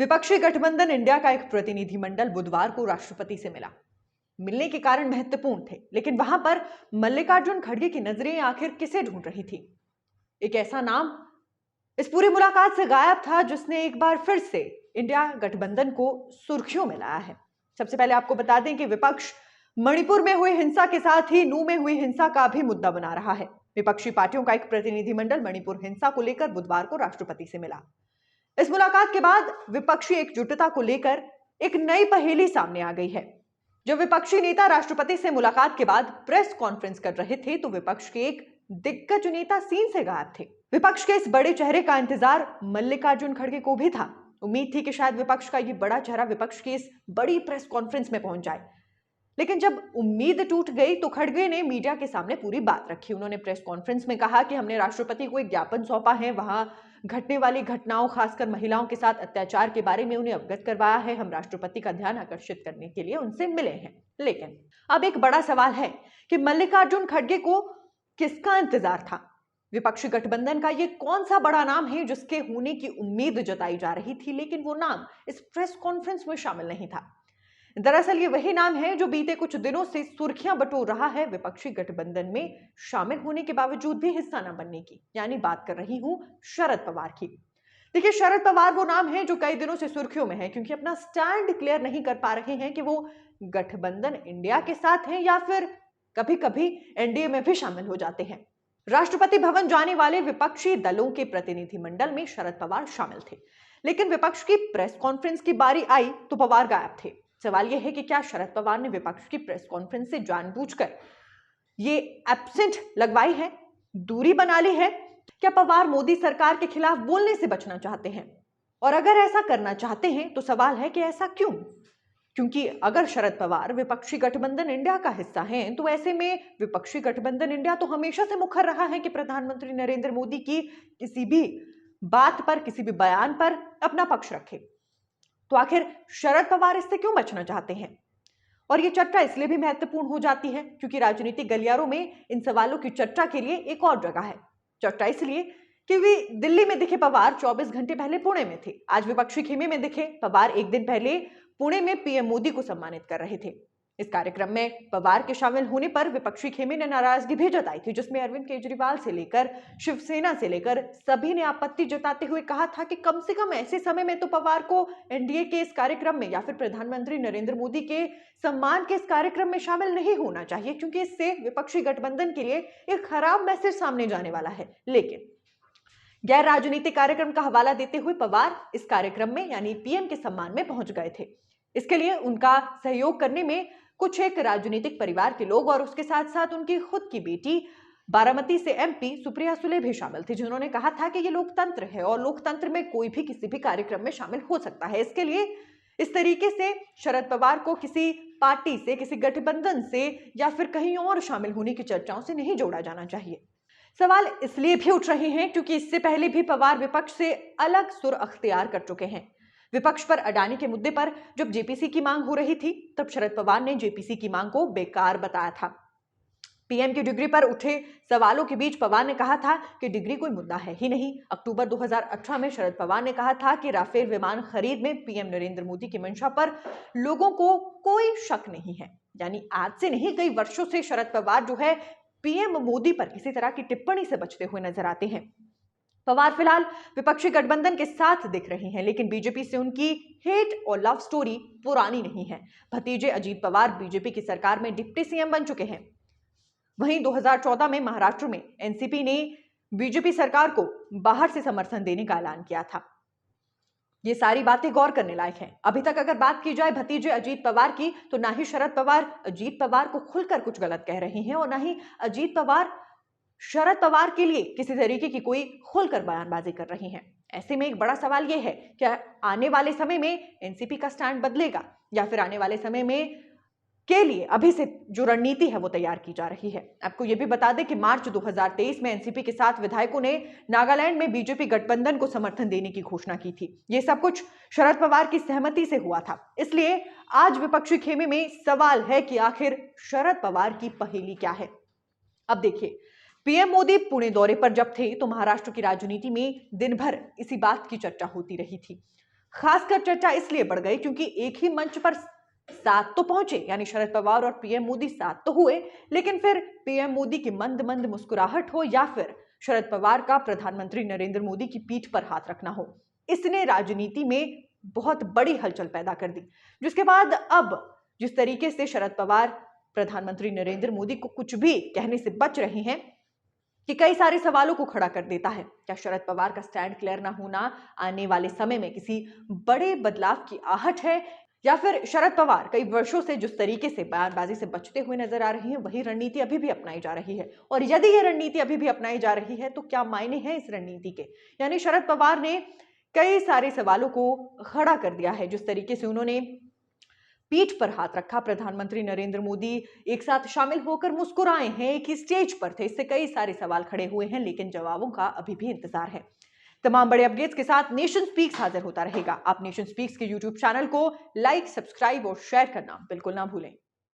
विपक्षी गठबंधन इंडिया का एक प्रतिनिधिमंडल बुधवार को राष्ट्रपति से मिला। मिलने के कारण महत्वपूर्ण थे, लेकिन वहां पर मल्लिकार्जुन खड़गे की नजरें आखिर किसे ढूंढ रही थी? एक ऐसा नाम इस पूरी मुलाकात से गायब था जिसने एक बार फिर से इंडिया गठबंधन को सुर्खियों में लाया है। सबसे पहले आपको बता दें कि विपक्ष मणिपुर में हुई हिंसा के साथ ही नू में हुई हिंसा का भी मुद्दा बना रहा है। विपक्षी पार्टियों का एक प्रतिनिधिमंडल मणिपुर हिंसा को लेकर बुधवार को राष्ट्रपति से मिला। इस मुलाकात के बाद विपक्षी एकजुटता को लेकर एक नई पहेली सामने आ गई है। जब विपक्षी नेता राष्ट्रपति से मुलाकात के बाद प्रेस कॉन्फ्रेंस कर रहे थे तो विपक्ष के एक दिग्गज नेता सीन से गायब थे। विपक्ष के इस बड़े चेहरे का इंतजार मल्लिकार्जुन खड़गे को भी था। उम्मीद थी कि शायद विपक्ष का ये बड़ा चेहरा विपक्ष की इस बड़ी प्रेस कॉन्फ्रेंस में पहुंच जाए, लेकिन जब उम्मीद टूट गई तो खड़गे ने मीडिया के सामने पूरी बात रखी। उन्होंने प्रेस कॉन्फ्रेंस में कहा कि हमने राष्ट्रपति को एक ज्ञापन सौंपा है, वहां घटने वाली घटनाओं, खासकर महिलाओं के साथ अत्याचार के बारे में उन्हें अवगत करवाया है। हम राष्ट्रपति का ध्यान आकर्षित करने के लिए उनसे मिले हैं। लेकिन अब एक बड़ा सवाल है कि मल्लिकार्जुन खड़गे को किसका इंतजार था? विपक्षी गठबंधन का ये कौन सा बड़ा नाम है जिसके होने की उम्मीद जताई जा रही थी, लेकिन वो नाम इस प्रेस कॉन्फ्रेंस में शामिल नहीं था? दरअसल ये वही नाम है जो बीते कुछ दिनों से सुर्खियां बटोर रहा है विपक्षी गठबंधन में शामिल होने के बावजूद भी हिस्सा न बनने की, यानी बात कर रही हूं शरद पवार की। देखिए, शरद पवार वो नाम है जो कई दिनों से सुर्खियों में है क्योंकि अपना स्टैंड क्लियर नहीं कर पा रहे हैं कि वो गठबंधन इंडिया के साथ हैं या फिर कभी कभी एनडीए में भी शामिल हो जाते हैं। राष्ट्रपति भवन जाने वाले विपक्षी दलों के प्रतिनिधिमंडल में शरद पवार शामिल थे, लेकिन विपक्ष की प्रेस कॉन्फ्रेंस की बारी आई तो पवार गायब थे। सवाल यह है कि क्या शरद पवार ने विपक्ष की प्रेस कॉन्फ्रेंस से जानबूझकर ये एब्सेंट लगवाई है, दूरी बना ली है? क्या पवार मोदी सरकार के खिलाफ बोलने से बचना चाहते हैं? और अगर ऐसा करना चाहते हैं तो सवाल है कि ऐसा क्यों? क्योंकि अगर शरद पवार विपक्षी गठबंधन इंडिया का हिस्सा हैं तो ऐसे में विपक्षी गठबंधन इंडिया तो हमेशा से मुखर रहा है कि प्रधानमंत्री नरेंद्र मोदी की किसी भी बात पर, किसी भी बयान पर अपना पक्ष रखे। तो आखिर शरद पवार इससे क्यों बचना चाहते हैं? और ये चर्चा इसलिए भी महत्वपूर्ण हो जाती है क्योंकि राजनीतिक गलियारों में इन सवालों की चर्चा के लिए एक और जगह है। चर्चा इसलिए क्योंकि दिल्ली में दिखे पवार 24 घंटे पहले पुणे में थे। आज विपक्षी खेमे में दिखे पवार एक दिन पहले पुणे में पीएम मोदी को सम्मानित कर रहे थे। इस कार्यक्रम में पवार के शामिल होने पर विपक्षी खेमे ने नाराजगी भी जताई थी, जिसमें अरविंद केजरीवाल से लेकर शिवसेना से लेकर सभी ने आपत्ति जताते हुए कहा था कि कम से कम ऐसे समय में तो पवार को एनडीए के इस कार्यक्रम में या फिर प्रधानमंत्री नरेंद्र मोदी के सम्मान के इस कार्यक्रम में शामिल नहीं होना चाहिए, क्योंकि इससे विपक्षी गठबंधन के लिए एक खराब मैसेज सामने जाने वाला है। लेकिन गैर राजनीतिक कार्यक्रम का हवाला देते हुए पवार इस कार्यक्रम में यानी पीएम के सम्मान में पहुंच गए थे। इसके लिए उनका सहयोग करने में कुछ एक राजनीतिक परिवार के लोग और उसके साथ साथ उनकी खुद की बेटी बारामती से एमपी सुप्रिया सुले भी शामिल थी, जिन्होंने कहा था कि ये लोकतंत्र है और लोकतंत्र में कोई भी किसी भी कार्यक्रम में शामिल हो सकता है। इसके लिए इस तरीके से शरद पवार को किसी पार्टी से, किसी गठबंधन से या फिर कहीं और शामिल होने की चर्चाओं से नहीं जोड़ा जाना चाहिए। सवाल इसलिए भी उठ रहे हैं क्योंकि इससे पहले भी पवार विपक्ष से अलग सुर अख्तियार कर चुके हैं। विपक्ष पर अडानी के मुद्दे पर जब जेपीसी की मांग हो रही थी तब शरद पवार ने जेपीसी की मांग को बेकार बताया था। पीएम की डिग्री पर उठे सवालों के बीच पवार ने कहा था कि डिग्री कोई मुद्दा है ही नहीं। अक्टूबर 2018 में शरद पवार ने कहा था कि राफेल विमान खरीद में पीएम नरेंद्र मोदी की मंशा पर लोगों को कोई शक नहीं है। यानी आज से नहीं, कई वर्षों से शरद पवार जो है पीएम मोदी पर किसी तरह की टिप्पणी से बचते हुए नजर आते हैं। पवार फिलहाल विपक्षी गठबंधन के साथ दिख रहे हैं, लेकिन बीजेपी से उनकी हेट और लव स्टोरी पुरानी नहीं है। भतीजे अजीत पवार बीजेपी की सरकार में डिप्टी सीएम बन चुके हैं। वहीं 2014 में महाराष्ट्र में एनसीपी ने बीजेपी सरकार को बाहर से समर्थन देने का ऐलान किया था। ये सारी बातें गौर करने लायक हैं। अभी तक अगर बात की जाए भतीजे अजीत पवार की तो ना ही शरद पवार अजीत पवार को खुलकर कुछ गलत कह रहे हैं और ना ही अजीत पवार शरद पवार के लिए किसी तरीके की कोई खुलकर बयानबाजी कर रही हैं। ऐसे में एक बड़ा सवाल यह है कि आने वाले समय में एनसीपी का स्टैंड बदलेगा या फिर आने वाले समय में के लिए अभी से जो रणनीति है वो तैयार की जा रही है। आपको यह भी बता दें कि मार्च 2023 में एनसीपी के साथ विधायकों ने नागालैंड में बीजेपी गठबंधन को समर्थन देने की घोषणा की थी। ये सब कुछ शरद पवार की सहमति से हुआ था। इसलिए आज विपक्षी खेमे में सवाल है कि आखिर शरद पवार की पहेली क्या है। अब देखिए, पीएम मोदी पुणे दौरे पर जब थे तो महाराष्ट्र की राजनीति में दिन भर इसी बात की चर्चा होती रही थी। खासकर चर्चा इसलिए बढ़ गई क्योंकि एक ही मंच पर साथ तो पहुंचे, यानी शरद पवार और पीएम मोदी साथ तो हुए, लेकिन फिर पीएम मोदी की मंद मंद मुस्कुराहट हो या फिर शरद पवार का प्रधानमंत्री नरेंद्र मोदी की पीठ पर हाथ रखना हो, इसने राजनीति में बहुत बड़ी हलचल पैदा कर दी। जिसके बाद अब जिस तरीके से शरद पवार प्रधानमंत्री नरेंद्र मोदी को कुछ भी कहने से बच रहे हैं कि कई सारे सवालों को खड़ा कर देता है। क्या शरद पवार का स्टैंड क्लियर ना होना आने वाले समय में किसी बड़े बदलाव की आहट है, या फिर शरद पवार कई वर्षों से जिस तरीके से बयानबाजी से बचते हुए नजर आ रहे हैं वही रणनीति अभी भी अपनाई जा रही है? और यदि यह रणनीति अभी भी अपनाई जा रही है तो क्या मायने हैं इस रणनीति के? यानी शरद पवार ने कई सारे सवालों को खड़ा कर दिया है। जिस तरीके से उन्होंने पीठ पर हाथ रखा, प्रधानमंत्री नरेंद्र मोदी एक साथ शामिल होकर मुस्कुराए हैं, एक ही स्टेज पर थे, इससे कई सारे सवाल खड़े हुए हैं, लेकिन जवाबों का अभी भी इंतजार है। तमाम बड़े अपडेट्स के साथ नेशन स्पीक्स हाजिर होता रहेगा। आप नेशन स्पीक्स के यूट्यूब चैनल को लाइक, सब्सक्राइब और शेयर करना बिल्कुल ना भूलें।